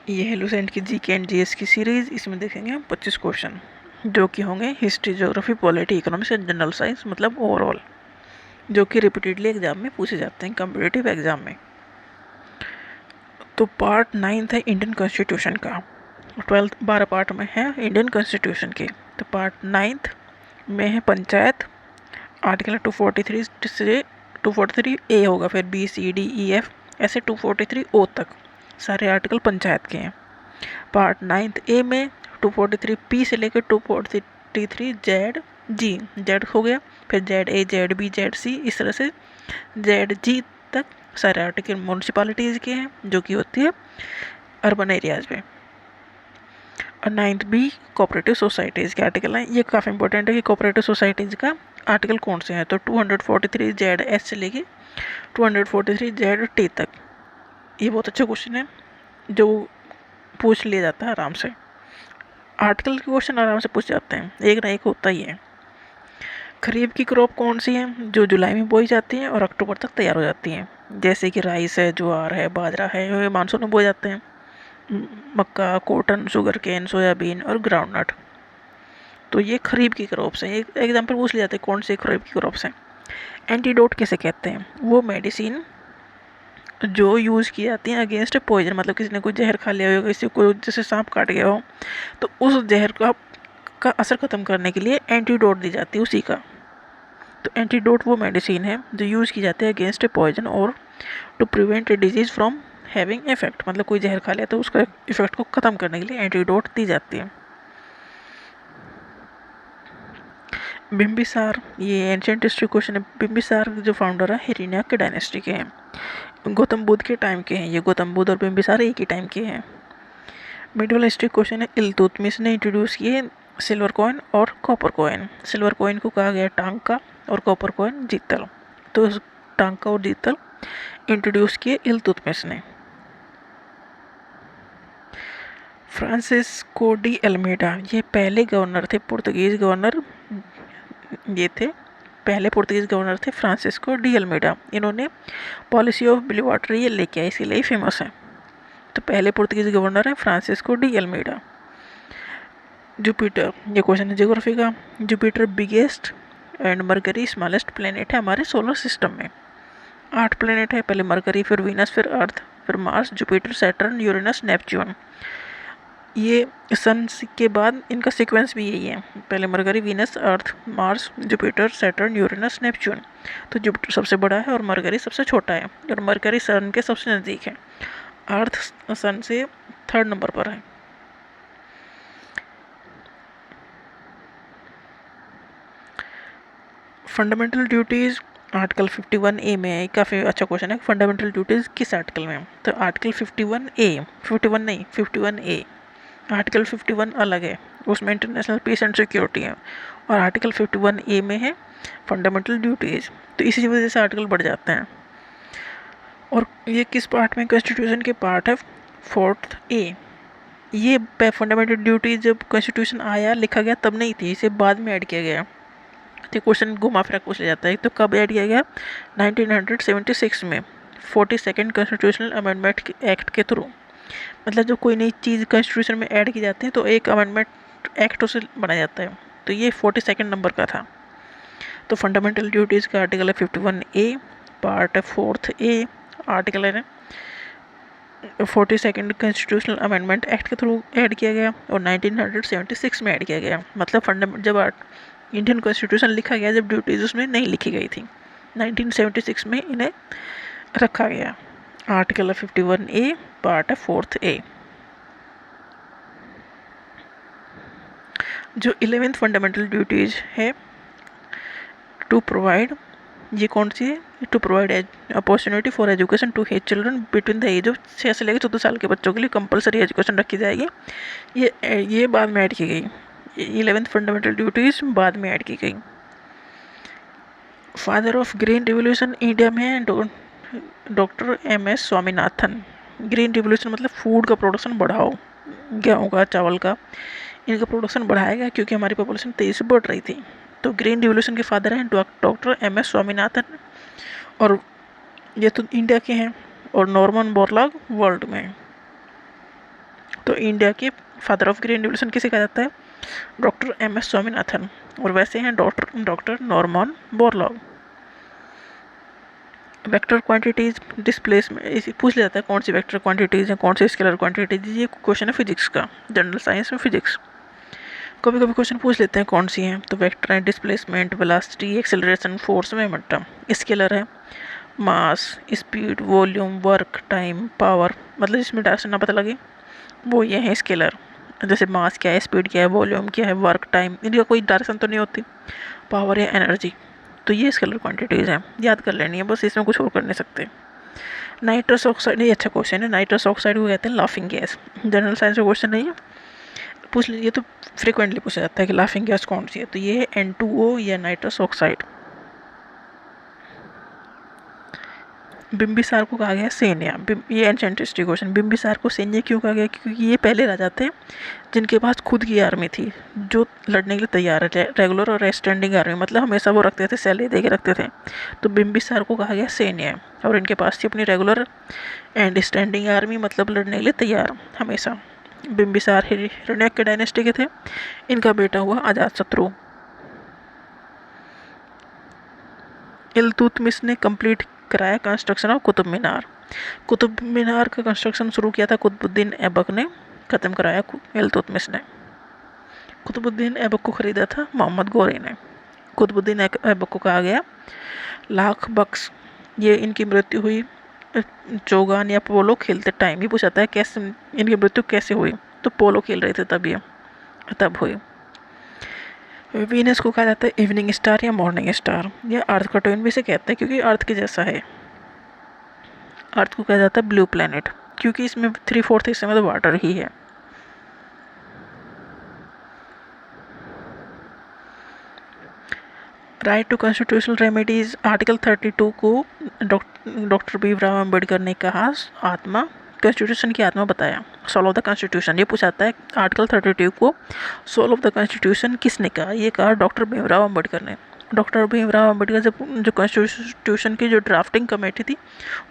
ये है लुसेंट की जीके एंड जीएस की सीरीज़। इसमें देखेंगे हम 25 क्वेश्चन जो कि होंगे history, geography, polity, economics and general science, मतलब ओवरऑल, जो कि रिपीटेडली एग्जाम में पूछे जाते हैं कम्पिटिटिव एग्जाम में। तो पार्ट 9 है इंडियन कॉन्स्टिट्यूशन का। 12 पार्ट में है इंडियन कॉन्स्टिट्यूशन के। तो पार्ट 9 में है पंचायत। आर्टिकल 243 से 243 ए होगा, फिर B C D E F ऐसे 243 ओ तक सारे आर्टिकल पंचायत के हैं। पार्ट 9 ए में 243 पी से लेकर 243 जेड जी, जेड हो गया, फिर Z A, Z B, Z C, इस तरह से जेड जी तक सारे आर्टिकल म्यूनसिपालिटीज़ के हैं, जो कि होती है अर्बन एरियाज़ में। और 9 बी कोऑपरेटिव सोसाइटीज़ के आर्टिकल हैं। ये काफ़ी इंपॉर्टेंट है कि कोऑपरेटिव सोसाइटीज़ का आर्टिकल कौन से हैं। तो 243 जेड एस से लेके 243 जेड टी तक। ये बहुत अच्छा क्वेश्चन है जो पूछ लिया जाता है आराम से। आर्टिकल के क्वेश्चन आराम से पूछ जाते हैं, एक ना एक होता ही है। खरीफ की क्रॉप कौन सी है जो जुलाई में बोई जाती है और अक्टूबर तक तैयार हो जाती है। जैसे कि राइस है, ज्वार है, बाजरा है, ये मानसून में बोए जाते हैं। मक्का, कॉटन, शुगर केन, सोयाबीन और ग्राउंडनट। तो ये खरीफ की क्रॉप्स हैं। एक एग्जाम्पल पूछ लिया जाता है कौन से खरीफ की क्रॉप्स हैं। एंटीडोट किसे कहते हैं? वो मेडिसिन जो यूज़ की जाती है अगेंस्ट पॉइजन, मतलब किसी ने कोई जहर खा लिया हो, किसी को जैसे सांप काट गया हो, तो उस जहर का असर ख़त्म करने के लिए एंटीडोट दी जाती है उसी का। तो एंटीडोट वो मेडिसिन है जो यूज़ की जाती है अगेंस्ट ए पॉइजन और to prevent a disease from having effect, मतलब कोई जहर खा लिया तो उसका इफेक्ट को ख़त्म करने के लिए एंटीडोट दी जाती है। बिम्बिसार, ये एंशियंट हिस्ट्री क्वेश्चन है। बिम्बिसार जो फाउंडर है हिरण्यक के डायनेस्टी के हैं, गौतम बुद्ध के टाइम के हैं। ये गौतम बुद्ध और बिम्बिसार एक ही टाइम के हैं। मिडिवल हिस्ट्री क्वेश्चन है। इल्तुतमिश ने इंट्रोड्यूस किए सिल्वर कॉइन और कॉपर कॉइन। सिल्वर कॉइन को कहा गया टांका और कॉपर कॉइन जीतल। तो टांका और जीतल इंट्रोड्यूस किए इल्तुतमिश ने। फ्रांसिस्को डी अल्मेडा, ये पहले गवर्नर थे, पुर्तगीज गवर्नर ये थे। पहले पुर्तगीज गवर्नर थे फ्रांसिस्को डी अल्मेडा। इन्होंने पॉलिसी ऑफ ब्लू वाटर ये लेके आए, इसीलिए फेमस है। तो पहले पुर्तगीज गवर्नर है फ्रांसिस्को डी अल्मेडा। जुपिटर, ये क्वेश्चन है ज्योग्राफी का। Jupiter biggest and mercury smallest planet है हमारे सोलर सिस्टम में। 8 प्लेनेट है, पहले मरकरी, फिर वीनस, फिर अर्थ, फिर Mars, Jupiter, Saturn, Uranus, Neptune. ये सन के बाद इनका सीक्वेंस भी यही है, पहले Mercury, Venus, Earth, Mars, Jupiter, Saturn, Uranus, Neptune. तो जुपिटर सबसे बड़ा है और मरकरी सबसे छोटा है, और मरकरी सन के सबसे नज़दीक है। अर्थ सन से 3rd नंबर पर है। फंडामेंटल ड्यूटीज़ आर्टिकल 51 ए में है। काफ़ी अच्छा क्वेश्चन है, फंडामेंटल ड्यूटीज़ किस आर्टिकल में? तो आर्टिकल 51 ए, 51 नहीं 51 ए। आर्टिकल 51 अलग है, उसमें इंटरनेशनल पीस एंड सिक्योरिटी है, और आर्टिकल 51 ए में है फंडामेंटल ड्यूटीज़। तो इसी वजह से आर्टिकल बढ़ जाते हैं। और ये किस पार्ट में? कॉन्स्टिट्यूशन के पार्ट है 4th ए। ये फंडामेंटल ड्यूटीज जब कॉन्स्टिट्यूशन आया लिखा गया तब नहीं थी, इसे बाद में ऐड किया गया। तो क्वेश्चन घुमा फिरा पूछ लिया जाता है। तो कब ऐड किया गया? 1976 में 42nd कॉन्स्टिट्यूशनल अमेंडमेंट एक्ट के थ्रू। मतलब जब कोई नई चीज़ कॉन्स्टिट्यूशन में ऐड की जाती है तो एक अमेंडमेंट एक्ट से बनाया जाता है। तो ये 42nd नंबर का था। तो फंडामेंटल ड्यूटीज़ का आर्टिकल है 51 ए, पार्ट है 4th ए, आर्टिकल है 42nd कॉन्स्टिट्यूशनल अमेंडमेंट एक्ट के थ्रू ऐड किया गया और 1976 में ऐड किया गया। मतलब फंडामेंट जब इंडियन कॉन्स्टिट्यूशन लिखा गया, जब ड्यूटीज उसमें नहीं लिखी गई थी, 1976 में इन्हें रखा गया। आर्टिकल 51 ए, पार्ट है 4th ए। जो 11th फंडामेंटल ड्यूटीज है टू प्रोवाइड, ये कौन सी है? To provide opportunity for education to his children between the age of 6 से लेकर 14 साल के बच्चों के लिए कंपलसरी एजुकेशन रखी जाएगी। ये बाद में ऐड की गई। 11th फंडामेंटल ड्यूटीज बाद में ऐड की गई। Father of green revolution India में doctor MS Swaminathan. Green revolution मतलब फूड का प्रोडक्शन बढ़ाओ, गेहूँ का, चावल का, इनका प्रोडक्शन बढ़ाया गया क्योंकि हमारी पॉपुलेशन तेज़ी से बढ़ रही थी। तो ग्रीन रिवोल्यूशन के फादर हैं डॉक्टर MS स्वामीनाथन, और ये तो इंडिया के हैं, और नॉर्मन बोरलॉग वर्ल्ड में। तो इंडिया के फादर ऑफ ग्रीन रिवोल्यूशन किसे कहा जाता है? Doctor M S. स्वामीनाथन। और वैसे हैं doctor Norman Borlaug. Vector quantities displacement इसे पूछ लिया जाता है, कौन सी वेक्टर क्वांटिटीज हैं, कौन सी स्केलर क्वांटिटीज। ये क्वेश्चन है फिजिक्स का, जनरल साइंस में फिजिक्स। कभी कभी क्वेश्चन पूछ लेते हैं कौन सी हैं, तो वेक्टर है displacement, velocity, acceleration, force, momentum. Scalar है mass, speed, volume, work, time, power, मतलब जिसमें डायरेक्शन ना पता लगे वो ये है स्केलर। जैसे मास क्या है, स्पीड क्या है, वॉल्यूम क्या है, वर्क, टाइम, इनका कोई डायरेक्शन तो नहीं होती, पावर या एनर्जी। तो ये स्केलर क्वांटिटीज़ हैं, याद कर लेनी है बस, इसमें कुछ और कर नहीं सकते। नाइट्रस ऑक्साइड, ये अच्छा क्वेश्चन है। नाइट्रस ऑक्साइड को कहते हैं लाफिंग गैस। जनरल साइंस का क्वेश्चन नहीं है, पूछ लीजिए, तो फ्रिक्वेंटली पूछा जाता है कि लाफिंग गैस कौन सी है, तो ये है N2O या नाइट्रस ऑक्साइड। बिम्बिसार को कहा गया सैन्य। ये एंशिएंट हिस्ट्री क्वेश्चन, बिम्बिसार को सैन्य क्यों कहा गया? क्योंकि ये पहले राजा थे जिनके पास खुद की आर्मी थी, जो लड़ने के लिए तैयार है, रेगुलर और स्टैंडिंग आर्मी, मतलब हमेशा वो रखते थे, सैलरी दे के रखते थे। तो बिम्बिसार को कहा गया सैन्य, और इनके पास थी अपनी रेगुलर एंड स्टैंडिंग आर्मी, मतलब लड़ने के लिए तैयार हमेशा। बिम्बिसार हिरण्यक के डायनेस्टी के थे। इनका बेटा हुआ अजातशत्रु। इल्तुतमिश ने कंप्लीट कराया कंस्ट्रक्शन ऑफ कुतुब मीनार। कुतुब मीनार का कंस्ट्रक्शन शुरू किया था कुतुबुद्दीन ऐबक ने, ख़त्म कराया इल्तुतमिश ने। कुतुबुद्दीन ऐबक को खरीदा था मोहम्मद गौरी ने। कुतुबुद्दीन ऐबक को कहा गया लाख बख्श। ये इनकी मृत्यु हुई चौगान या पोलो खेलते टाइम। ही पूछाता है कैसे इनकी मृत्यु कैसे हुई, तो पोलो खेल रहे थे तब हुई। वीनस को कहा जाता है इवनिंग स्टार या मॉर्निंग स्टार। यह अर्थ का ट्विन भी से कहते हैं क्योंकि अर्थ के जैसा है। अर्थ को कहा जाता है ब्लू प्लैनेट क्योंकि इसमें 3/4 हिस्से में तो वाटर ही है। Right to constitutional remedies, article 32 को डॉक्टर भीमराव अम्बेडकर ने कहा आत्मा, कॉन्स्टिट्यूशन की आत्मा बताया। सोल ऑफ द कॉन्स्टिट्यूशन, ये पूछाता है आर्टिकल 32 को सोल ऑफ द कॉन्स्टिट्यूशन किसने कहा? ये कहा डॉक्टर भीमराव अम्बेडकर ने। डॉक्टर भीमराव अम्बेडकर जब जो कॉन्स्टिट्यूशन की जो ड्राफ्टिंग कमेटी थी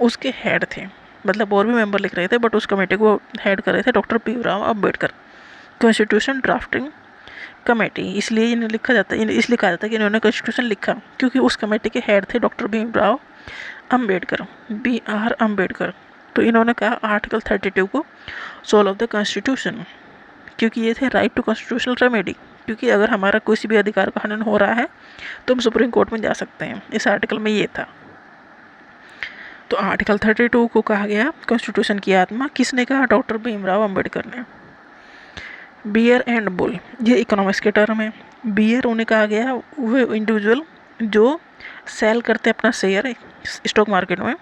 उसके हेड थे, मतलब और भी मेंबर लिख रहे थे बट उस कमेटी को हेड कर रहे थे doctor Bhimrao Ambedkar. Constitution drafting committee, इसलिए इन्हें लिखा जाता है, इसलिए कहा जाता है कि इन्होंने कॉन्स्टिट्यूशन लिखा क्योंकि उस कमेटी के हेड थे डॉक्टर भीमराव अम्बेडकर, BR अम्बेडकर। तो इन्होंने कहा आर्टिकल 32 को सोल ऑफ द कॉन्स्टिट्यूशन, क्योंकि ये थे राइट टू कॉन्स्टिट्यूशनल रेमेडी, क्योंकि अगर हमारा किसी भी अधिकार का हनन हो रहा है तो हम सुप्रीम कोर्ट में जा सकते हैं। इस आर्टिकल में ये था। तो आर्टिकल 32 को कहा गया कॉन्स्टिट्यूशन की आत्मा, किसने कहा? डॉक्टर भीमराव अम्बेडकर ने। बियर एंड बुल, ये इकोनॉमिक्स के टर्म है। बियर उन्हें कहा गया वो इंडिविजुअल जो सेल करते अपना शेयर स्टॉक मार्केट में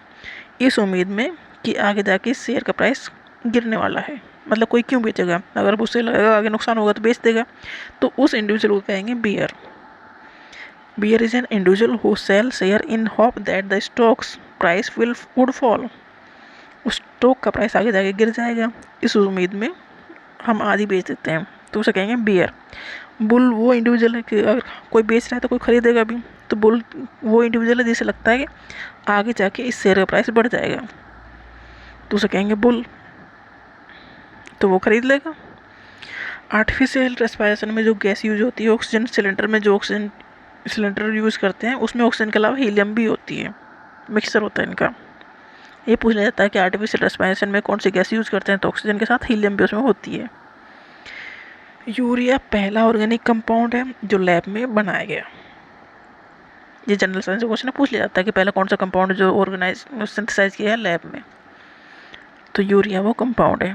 इस उम्मीद में कि आगे जाके शेयर का प्राइस गिरने वाला है, मतलब कोई क्यों बेचेगा, अगर उससे लगेगा आगे नुकसान होगा तो बेच देगा, तो उस इंडिविजुअल को कहेंगे bear. Bear is an individual who sell share in hope that the stocks price would fall. उस स्टॉक का प्राइस आगे जाके गिर जाएगा, इस उम्मीद में हम आधी बेच देते हैं, तो उसे कहेंगे बियर। बुल वो इंडिविजुअल है कि अगर कोई बेच रहा है तो कोई खरीदेगा भी, तो बुल वो इंडिविजुअल है जिसे लगता है कि आगे जाके इस शेयर का प्राइस बढ़ जाएगा, तो उसे कहेंगे बुल, तो वो खरीद लेगा। आर्टिफिशियल रेस्पिरेशन में जो गैस यूज होती है, ऑक्सीजन सिलेंडर में जो ऑक्सीजन सिलेंडर यूज़ करते हैं उसमें ऑक्सीजन के अलावा हीलियम भी होती है, मिक्सचर होता है इनका। ये पूछा जाता है कि आर्टिफिशियल रेस्पिरेशन में कौन सी गैस यूज़ करते हैं, तो ऑक्सीजन के साथ हीलियम भी उसमें होती है। यूरिया पहला ऑर्गेनिक कंपाउंड है जो लैब में बनाया गया। ये जनरल साइंस क्वेश्चन पूछ लिया जाता है कि पहला कौन सा कंपाउंड जो सिंथेसाइज किया है लैब में, तो यूरिया वो कंपाउंड है।